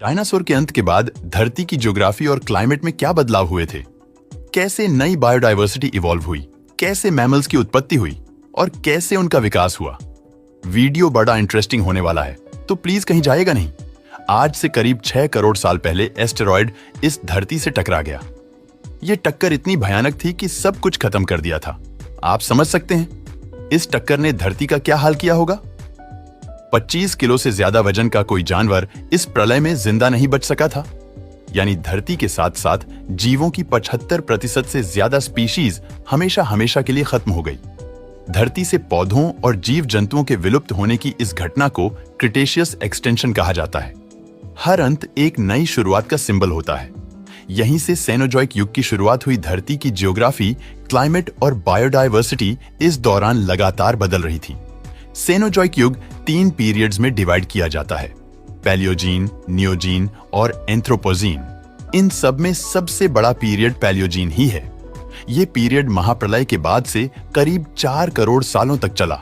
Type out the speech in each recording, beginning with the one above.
Dinosaur के अंत के बाद धरती की ज्योग्राफी और क्लाइमेट में क्या बदलाव हुए थे? कैसे नई बायोडायवर्सिटी इवॉल्व हुई? कैसे मैमल्स की उत्पत्ति हुई और कैसे उनका विकास हुआ? वीडियो बड़ा इंटरेस्टिंग होने वाला है, तो प्लीज कहीं जाएगा नहीं। आज से करीब 6 करोड़ साल पहले एस्टेरॉयड इस धरती से टकरा गया। यह टक्कर इतनी भयानक थी कि सब कुछ खत्म कर दिया था। आप समझ सकते हैं इस टक्कर ने धरती का क्या हाल किया होगा। 25 किलो से ज्यादा वजन का कोई जानवर इस प्रलय में जिंदा नहीं बच सका था। यानी धरती के साथ साथ जीवों की 75% से ज्यादा स्पीशीज हमेशा हमेशा के लिए खत्म हो गई। धरती से पौधों और जीव जंतुओं के विलुप्त होने की इस घटना को क्रिटेशियस एक्सटेंशन कहा जाता है। हर अंत एक नई शुरुआत का सिंबल होता है। यहीं से सेनोजॉइक युग की शुरुआत हुई। धरती की जियोग्राफी, क्लाइमेट और बायोडायवर्सिटी इस दौरान लगातार बदल रही थी। सेनोजॉइक युग 3 पीरियड्स में डिवाइड किया जाता है, पैलियोजीन, नियोजीन और एंथ्रोपोजीन। इन सब में सबसे बड़ा पीरियड पैलियोजीन ही है। ये पीरियड महाप्रलय के बाद से करीब 4 करोड़ सालों तक चला।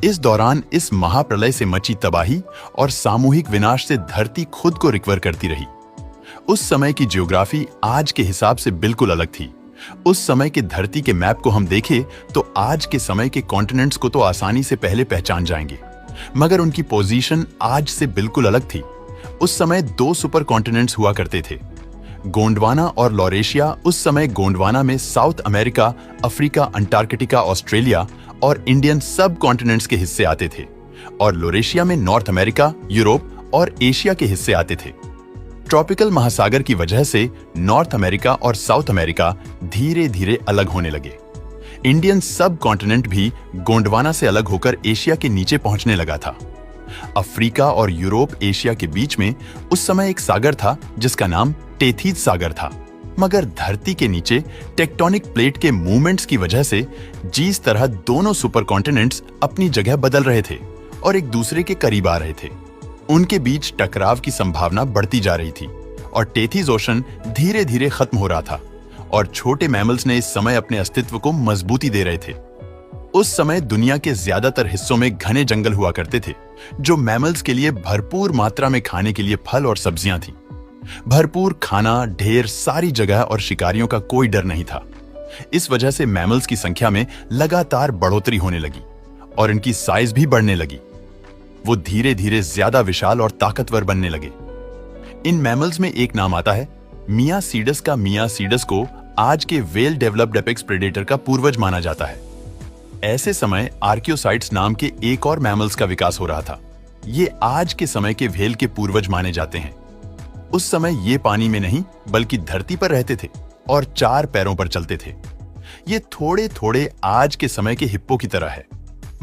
इस दौरान इस महाप्रलय से मची तबाही और सामूहिक विनाश से धरती खुद को रिकवर करती रही। उस समय की ज्योग्राफी आज के हिसाब से बिल्कुल अलग थी। उस समय के धरती के मैप को हम देखें तो आज के समय के कॉन्टिनेंट्स को तो आसानी से पहले पहचान जाएंगे, मगर उनकी पोजीशन आज से बिल्कुल अलग थी। उस समय 2 सुपर कॉन्टिनेंट्स हुआ करते थे, गोंडवाना और लॉरेशिया। उस समय गोंडवाना में south America, Africa, Antarctica, Australia और इंडियन सब कॉन्टिनेंट्स के हिस्से आते थे, और लोरेशिया में नॉर्थ अमेरिका, यूरोप और एशिया के हिस्से आते थे। ट्रॉपिकल महासागर की वजह से नॉर्थ अमेरिका और साउथ अमेरिका धीरे धीरे अलग होने लगे। इंडियन सब कॉन्टिनेंट भी गोंडवाना से अलग होकर एशिया के नीचे पहुंचने लगा था। अफ्रीका और यूरोप एशिया के बीच में उस समय एक सागर था जिसका नाम टेथीज सागर था। मगर धरती के नीचे टेक्टोनिक प्लेट के मूवमेंट्स की वजह से जिस तरह दोनों सुपर कॉन्टिनेंट्स अपनी जगह बदल रहे थे और एक दूसरे के करीब आ रहे थे, उनके बीच टकराव की संभावना बढ़ती जा रही थी और टेथीज ओशन धीरे धीरे खत्म हो रहा था और छोटे मैमल्स ने इस समय अपने अस्तित्व को मजबूती दे रहे थे। उस समय दुनिया के ज्यादातर हिस्सों में घने जंगल हुआ करते थे, जो मैमल्स के लिए भरपूर मात्रा में खाने के लिए फल और सब्जियां थी। भरपूर खाना, ढेर सारी जगह और शिकारियों का कोई डर नहीं था। इस वजह से मैमल्स की संख्या में लगातार बढ़ोतरी होने लगी और इनकी साइज भी बढ़ने लगी। वो धीरे धीरे ज्यादा विशाल और ताकतवर बनने लगे। इन मैमल्स में एक नाम आता है मियासीडस का। मियासीडस को आज के वेल डेवलप्ड एपेक्स प्रेडेटर का पूर्वज माना जाता है। ऐसे समय आर्कियोसाइट्स नाम के एक और मैमल्स का विकास हो रहा था। ये आज के समय के व्हेल के पूर्वज माने जाते हैं। उस समय ये पानी में नहीं बल्कि धरती पर रहते थे और 4 पैरों पर चलते थे। ये थोड़े थोड़े आज के समय के हिप्पो की तरह है,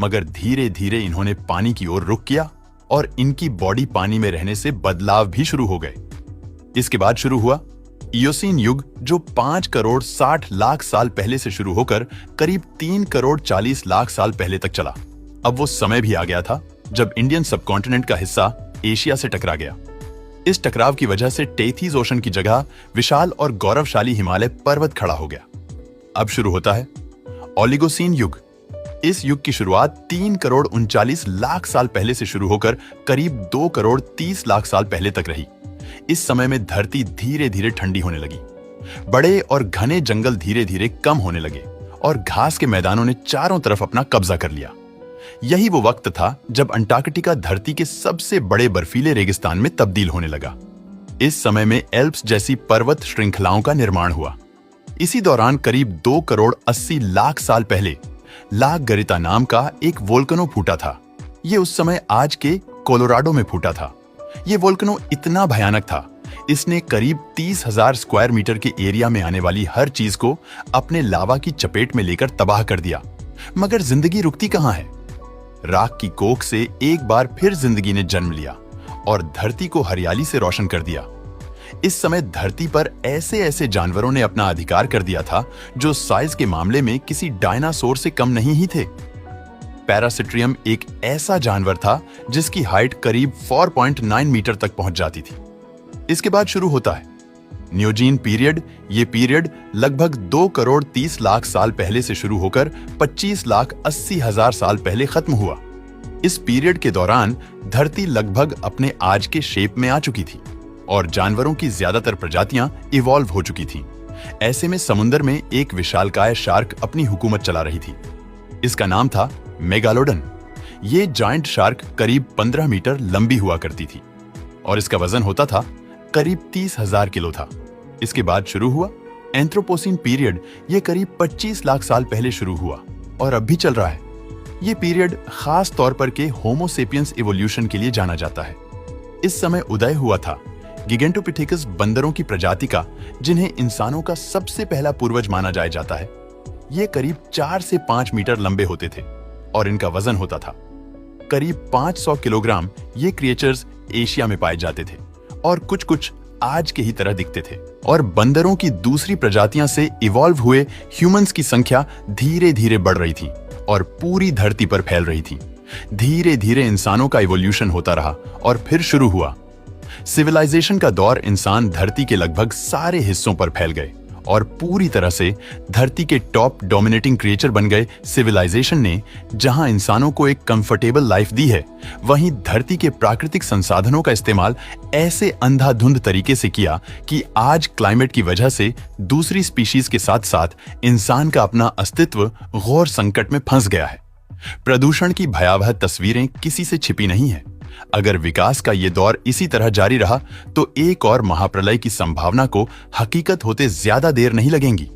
मगर धीरे धीरे इन्होंने पानी की ओर रुख किया और इनकी बॉडी पानी में रहने से बदलाव भी शुरू हो गए। इसके बाद शुरू हुआ इयोसीन युग, जो 5 करोड़ 60 लाख साल पहले से शुरू होकर करीब 3 करोड़ 40 लाख साल पहले तक चला। अब वो समय भी आ गया था जब इंडियन सबकॉन्टिनेंट का हिस्सा एशिया से टकरा गया। इस टकराव की वजह से टेथीज ओशन की जगह विशाल और गौरवशाली हिमालय पर्वत खड़ा हो गया। अब शुरू होता है ओलिगोसीन युग। इस युग की शुरुआत 3 करोड़ 39 लाख साल पहले से शुरू होकर करीब 2 करोड़ 30 लाख साल पहले तक रही। इस समय में धरती धीरे धीरे ठंडी होने लगी। बड़े और घने जंगल धीरे धीरे कम होने लगे और घास के मैदानों ने चारों तरफ अपना कब्जा कर लिया। यही वो वक्त था जब अंटार्कटिका धरती के सबसे बड़े बर्फीले रेगिस्तान में तब्दील होने लगा। इस समय में एल्प्स जैसी पर्वत श्रृंखलाओं का निर्माण हुआ। इसी दौरान करीब 2 करोड़ 80 लाख साल पहले ला गरिता नाम का एक वोल्केनो फूटा था। ये उस समय आज के कोलोराडो में फूटा था। ये वोल्केनो इतना भयानक था, इसने करीब 30,000 स्क्वायर मीटर के एरिया में आने वाली हर चीज को अपने लावा की चपेट में लेकर तबाह कर दिया। मगर जिंदगी रुकती कहां है। राख की कोख से एक बार फिर जिंदगी ने जन्म लिया और धरती को हरियाली से रोशन कर दिया। इस समय धरती पर ऐसे ऐसे जानवरों ने अपना अधिकार कर दिया था जो साइज के मामले में किसी डायनासोर से कम नहीं ही थे। पैरासिट्रियम एक ऐसा जानवर था जिसकी हाइट करीब 4.9 मीटर तक पहुंच जाती थी। इसके बाद शुरू होता है नियोजीन पीरियड। ये पीरियड लगभग 2 करोड़ 30 लाख साल पहले से शुरू होकर 25 लाख 80 हजार साल पहले खत्म हुआ। इस पीरियड के दौरान धरती लगभग अपने आज के शेप में आ चुकी थी। और जानवरों की ज्यादातर प्रजातियां इवॉल्व हो चुकी थीं। ऐसे में समुद्र में एक विशालकाय शार्क अपनी हुकूमत चला रही थी। इसका नाम था मेगालोडन। ये जायंट शार्क करीब 15 मीटर लंबी हुआ करती थी और इसका वजन होता था करीब 30,000 किलो था। इसके बाद शुरू हुआ एंथ्रोपोसीन पीरियड। ये करीब 25 लाख साल पहले शुरू हुआ और अब भी चल रहा है। ये पीरियड खास तौर पर के होमो सेपियंस इवोल्यूशन के लिए जाना जाता है। इस समय उदय हुआ था गिगेंटोपिथेकस बंदरों की प्रजाति का, जिन्हें इंसानों का सबसे पहला पूर्वज माना जाता है। ये करीब 4 से 5 मीटर लंबे होते थे और इनका वजन होता था करीब 500 किलोग्राम। ये क्रिएचर्स एशिया में पाए जाते थे और कुछ कुछ आज के ही तरह दिखते थे। और बंदरों की दूसरी प्रजातियां से इवॉल्व हुए ह्यूमंस की संख्या धीरे धीरे बढ़ रही थी और पूरी धरती पर फैल रही थी। धीरे धीरे इंसानों का इवोल्यूशन होता रहा और फिर शुरू हुआ सिविलाइजेशन का दौर। इंसान धरती के लगभग सारे हिस्सों पर फैल गए और पूरी तरह से धरती के टॉप डोमिनेटिंग क्रिएचर बन गए। सिविलाइजेशन ने जहां इंसानों को एक कंफर्टेबल लाइफ दी है, वहीं धरती के प्राकृतिक संसाधनों का इस्तेमाल ऐसे अंधाधुंध तरीके से किया कि आज क्लाइमेट की वजह से दूसरी स्पीशीज के साथ साथ इंसान का अपना अस्तित्व घोर संकट में फंस गया है। प्रदूषण की भयावह तस्वीरें किसी से छिपी नहीं है। अगर विकास का ये दौर इसी तरह जारी रहा तो एक और महाप्रलय की संभावना को हकीकत होते ज्यादा देर नहीं लगेगी।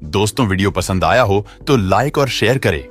दोस्तों, वीडियो पसंद आया हो तो लाइक और शेयर करें।